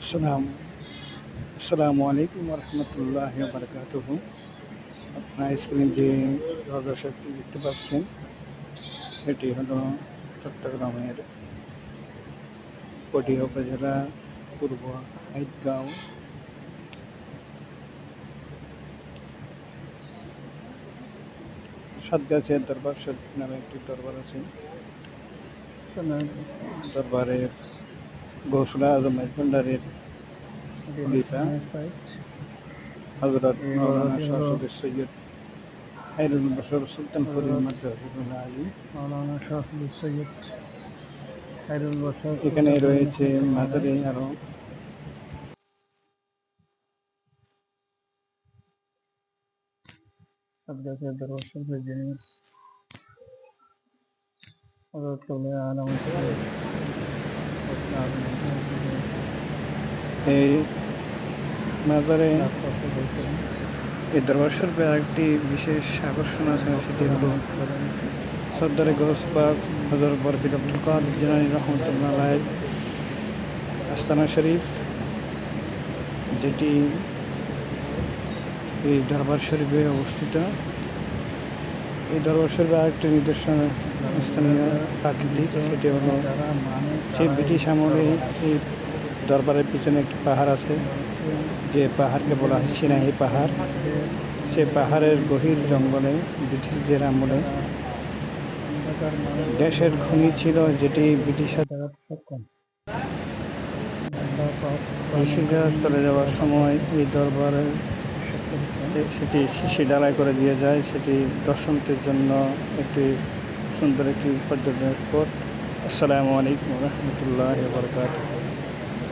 আসসালামু আলাইকুম রহমতুল্লাহ বারকাতুহ। আপনার স্ক্রিনে যে দর্শকটি দেখতে পাচ্ছেন এটি হলো চট্টগ্রামের পটিয়া উপজেলা পূর্ব আইতগাঁও সাতগাছিয়া দরবার শরীফ নামে একটি দরবার আছে। দরবারের গৌসুল আজম ভান্ডারের খলিফা হযরত মাওলানা শাহ সৈয়দ খায়রুল বাশর সুলতান ফরিদ মাদ্রাসাতুল আলী। এখানে রয়েছে মাজারে আরো এই মাজারে এই দরবার শরীফের আরেকটি বিশেষ আকর্ষণ আছে, সেটি হলো সর্দারে গৌস পাক হযরত বরফির আব্দুল কাদের জিলানী রহমতুল্লাহ আলাইহির আস্তানা শরীফ, যেটি এই দরবার শরীফে অবস্থিত। এই দরবার শরীফের আরেকটি নিদর্শন স্থানীয় প্রাকৃতিক, সেটি হলো সেই ব্রিটিশ আমলে এই দরবারের পিছনে একটি পাহাড় আছে, যে পাহাড়কে বলা হয় সিনাই পাহাড়। সে পাহাড়ের গভীর জঙ্গলে ব্রিটিশদের আমলে গ্যাসের খনি ছিল, যেটি ব্রিটিশরা কৃষিজাহাজ চলে যাওয়ার সময় এই দরবারে সেটি শিশি ঢালাই করে দিয়ে যায়। সেটি দর্শকদের জন্য একটি সুন্দর একটি পর্যটন স্পট। আসসালামু আলাইকুম রহমতুল্লাহ বারকাতুহু।